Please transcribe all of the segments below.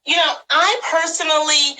I personally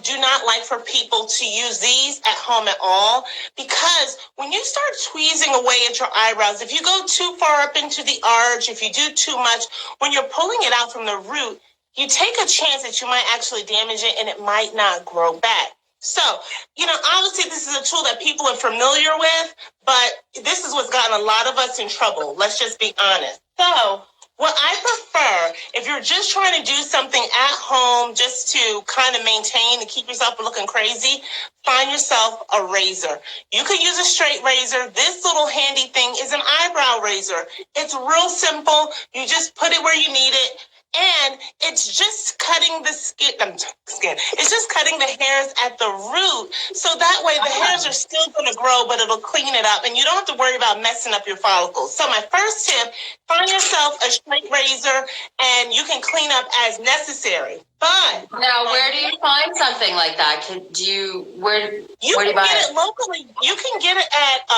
do not like for people to use these at home at all, because when you start tweezing away at your eyebrows, if you go too far up into the arch, if you do too much, when you're pulling it out from the root, you take a chance that you might actually damage it and it might not grow back. So, obviously this is a tool that people are familiar with, but this is what's gotten a lot of us in trouble. Let's just be honest. So, what I prefer, if you're just trying to do something at home just to kind of maintain and keep yourself from looking crazy, find yourself a razor. You could use a straight razor. This little handy thing is an eyebrow razor. It's real simple. You just put it where you need it. And it's just cutting the skin. It's just cutting the hairs at the root. So that way the hairs are still going to grow, but it'll clean it up. And you don't have to worry about messing up your follicles. So my first tip, find yourself a straight razor and you can clean up as necessary. But now, where do you find something like that? Where do you buy it locally. You can get it at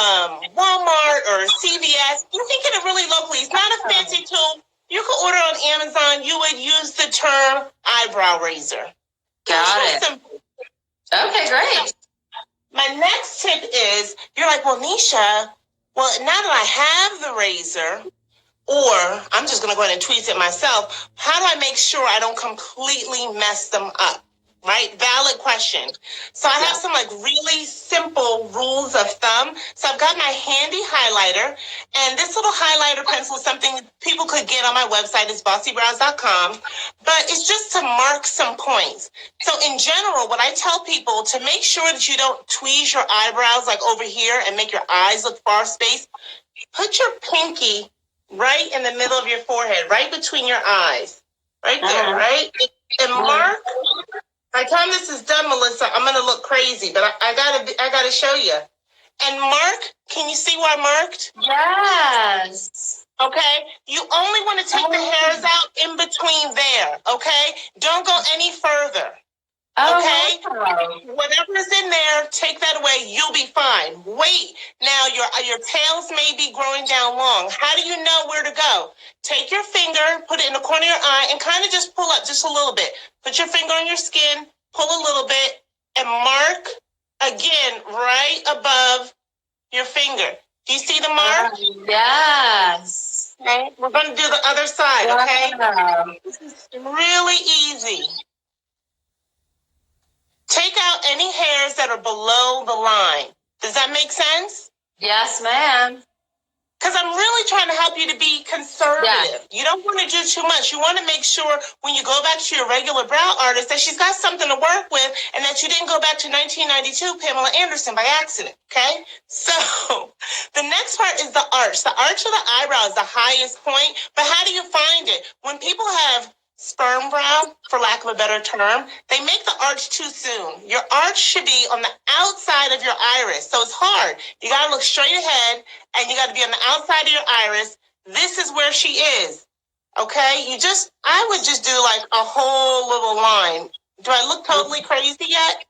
Walmart or CVS. You can get it really locally. It's not a fancy tool. You can order on Amazon. You would use the term eyebrow razor. Got it. Simple. Okay, great. My next tip is, you're like, well, Nisha, now that I have the razor, or I'm just going to go ahead and tweeze it myself, how do I make sure I don't completely mess them up? Right? Valid question. So I have some really simple rules of thumb. So I've got my handy highlighter, and this little highlighter pencil is something people could get on my website. It's bossybrows.com, but it's just to mark some points. So in general, what I tell people, to make sure that you don't tweeze your eyebrows like over here and make your eyes look far spaced, put your pinky right in the middle of your forehead, right between your eyes, right there, right? And mark. By the time this is done, Melissa, I'm gonna look crazy, but I gotta show you. And mark. Can you see where I marked? Yes. Okay. You only want to take the hairs out in between there. Okay. Don't go any further. Okay. Whatever is in there, take that away. You'll be fine. Wait. Now your tails may be growing down long. How do you know where to go? Take your finger, put it in the corner of your eye, and kind of just pull up just a little bit. Put your finger on your skin, pull a little bit, and mark again right above your finger. Do you see the mark? Yes. Okay. We're going to do the other side, okay? This is really easy. Take out any hairs that are below the line. Does that make sense? Yes, ma'am. Because I'm really trying to help you to be conservative. You don't want to do too much. You want to make sure when you go back to your regular brow artist that she's got something to work with and that you didn't go back to 1992 Pamela Anderson by accident, okay? So the next part is the arch. The arch of the eyebrow is the highest point, but how do you find it? When people have sperm brow, for lack of a better term, they make the arch too soon. Your arch should be on the outside of your iris. So it's hard. You got to look straight ahead and you got to be on the outside of your iris. This is where she is. Okay? I would just do like a whole little line. Do I look totally crazy yet?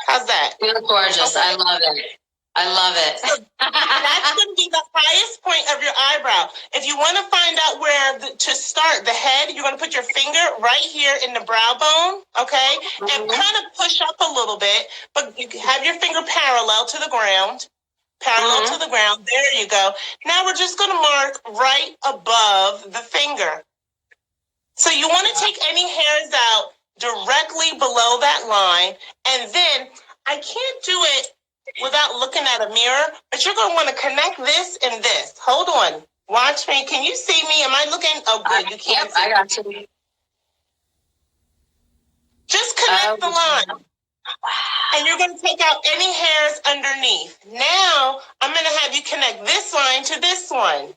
How's that? You look gorgeous. Okay. I love it. I love it. So that's going to be the highest point of your eyebrow. If you want to find out where to start the head, you're going to put your finger right here in the brow bone, okay? And kind of push up a little bit, but you have your finger parallel to the ground. Parallel to the ground. There you go. Now we're just going to mark right above the finger. So you want to take any hairs out directly below that line, and then I can't do it without looking at a mirror, but you're going to want to connect this and this. Hold on. Watch me. Can you see me? Am I looking? Oh, good. You can't see. I got you. Just connect the line. And you're going to take out any hairs underneath. Now, I'm going to have you connect this line to this one.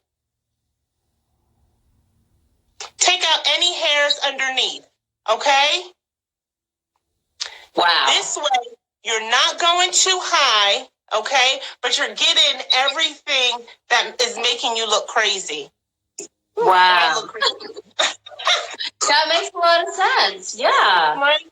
Take out any hairs underneath. Okay? Wow. This way, you're not going too high, okay? But you're getting everything that is making you look crazy. Wow. That makes a lot of sense. Yeah. Right?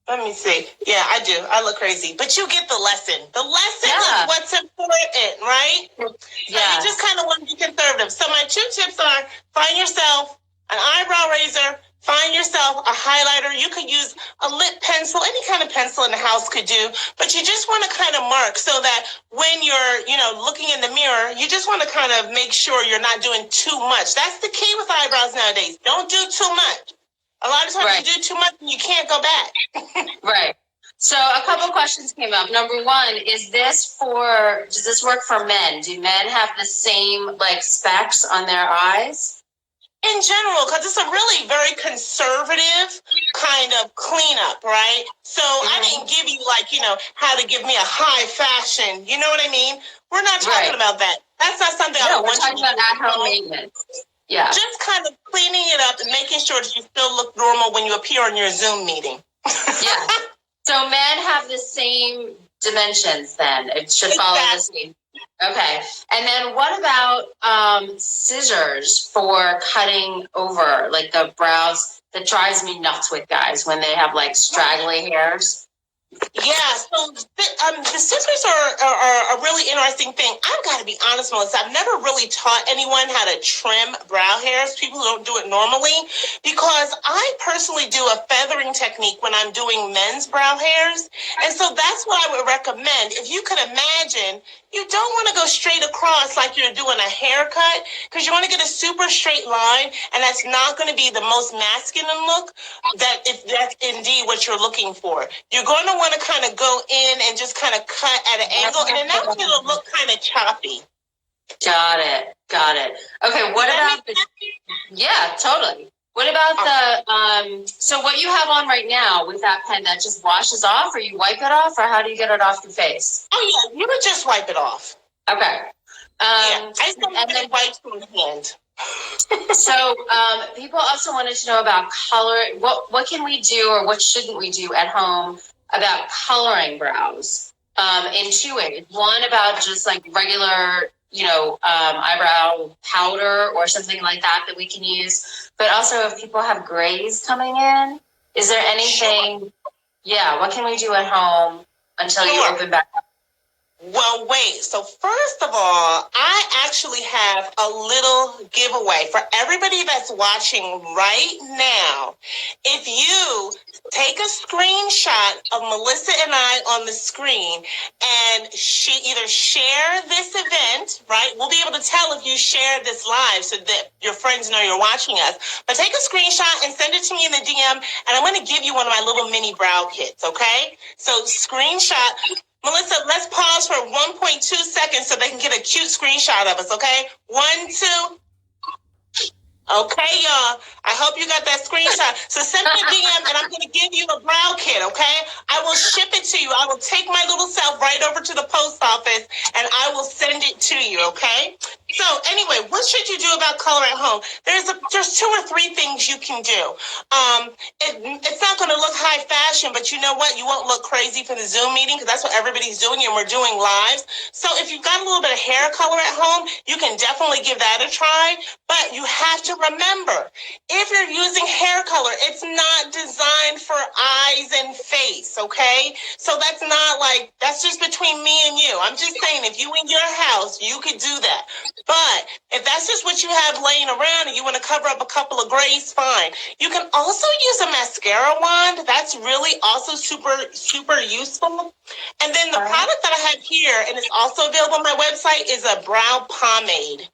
Let me see. Yeah, I do. I look crazy. But you get the lesson. The lesson is what's important, right? So you just kind of want to be conservative. So my 2 tips are, find yourself an eyebrow razor, Find yourself a highlighter. You could use a lip pencil, any kind of pencil in the house could do, but you just want to kind of mark so that when you're, looking in the mirror, you just want to kind of make sure you're not doing too much. That's the key with eyebrows nowadays. Don't do too much. A lot of times you do too much and you can't go back. Right. So a couple of questions came up. Number one, does this work for men? Do men have the same specs on their eyes? In general, because it's a really very conservative kind of cleanup, right? So I didn't give you how to give me a high fashion. You know what I mean? We're not talking about that. That's not something I want you to do. We're talking about at-home maintenance. Yeah. Just kind of cleaning it up and making sure that you still look normal when you appear on your Zoom meeting. Yeah. So men have the same dimensions then. It should follow the same. Okay. And then what about scissors for cutting over the brows? That drives me nuts with guys when they have straggly hairs. Yeah, so the scissors are a really interesting thing. I've got to be honest, Melissa. I've never really taught anyone how to trim brow hairs, people who don't do it normally, because I personally do a feathering technique when I'm doing men's brow hairs. And so that's what I would recommend. If you could imagine, you don't want to go straight across like you're doing a haircut, because you want to get a super straight line, and that's not going to be the most masculine look, if that's indeed what you're looking for. You're going to want to kind of go in and just kind of cut at an angle, and then that's going to look kind of choppy. Got it. Okay, what about yeah, totally. What about so what you have on right now with that pen, that just washes off, or you wipe it off, or how do you get it off your face? Oh yeah, you would just wipe it off. Okay. I sometimes wipe with hand. So people also wanted to know about color. What can we do, or what shouldn't we do at home about coloring brows in two ways? One, about just regular, eyebrow powder or something like that we can use. But also, if people have grays coming in, is there anything? Sure. Yeah, what can we do at home until you open back up? Well, wait. So first of all, I actually have a little giveaway for everybody that's watching right now. If you take a screenshot of Melissa and I on the screen and either share this event, right? We'll be able to tell if you share this live so that your friends know you're watching us. But take a screenshot and send it to me in the DM, and I'm going to give you one of my little mini brow kits, okay? So screenshot. Melissa, let's pause for 1.2 seconds so they can get a cute screenshot of us, okay? 1, 2. Okay, y'all. I hope you got that screenshot. So send me a DM, and I'm going to give you a brow kit, okay? I will ship it to you. I will take my little self right over to the post office, and I will send it to you, okay? So anyway, what should you do about color at home? There's 2 or 3 things you can do. It's not going to look high fashion, but you know what? You won't look crazy for the Zoom meeting, because that's what everybody's doing, and we're doing lives. So if you've got a little bit of hair color at home, you can definitely give that a try. But you have to remember, if you're using hair color, it's not designed for eyes and face, okay? So that's just between me and you. I'm just saying, if you in your house, you could do that. But if that's just what you have laying around and you want to cover up a couple of grays, fine. You can also use a mascara wand. That's really also super, super useful. And then the product that I have here, and it's also available on my website, is a brow pomade.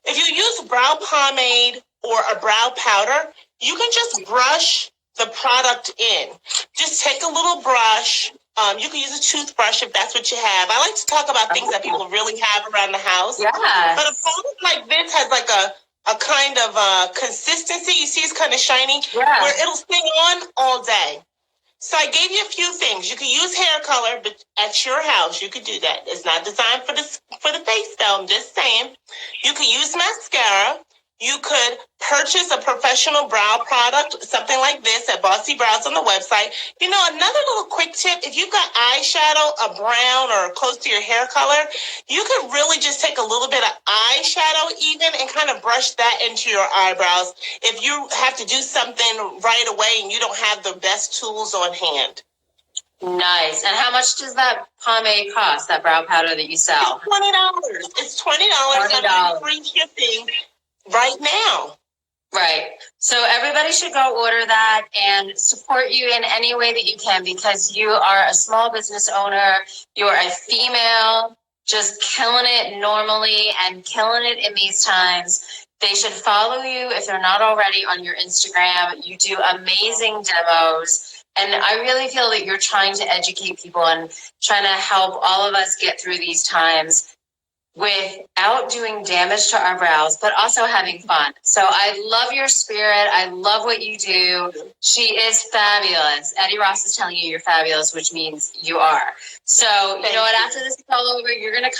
If you use brow pomade or a brow powder, you can just brush the product in. Just take a little brush. You can use a toothbrush if that's what you have. I like to talk about things that people really have around the house. Yeah. But a product like this has a kind of consistency. You see, it's kind of shiny, where it'll stay on all day. So I gave you a few things. You could use hair color, but at your house, you could do that. It's not designed for the face, though. I'm just saying. You could use mascara. You could purchase a professional brow product, something like this, at Bossy Brows on the website. Another little quick tip, if you've got eyeshadow, a brown or close to your hair color, you could really just take a little bit of eyeshadow even and kind of brush that into your eyebrows if you have to do something right away and you don't have the best tools on hand. Nice. And how much does that pomade cost, that brow powder that you sell? It's $20. It's $20. $20. Free shipping right now. Right. So everybody should go order that and support you in any way that you can, because you are a small business owner. You're a female, just killing it normally and killing it in these times. They should follow you if they're not already on your Instagram. You do amazing demos. And I really feel that you're trying to educate people and trying to help all of us get through these times without doing damage to our brows, but also having fun. So I love your spirit. I love what you do. She is fabulous. Eddie Ross is telling you you're fabulous, which means you are. So, you know what? After this is all over, you're going to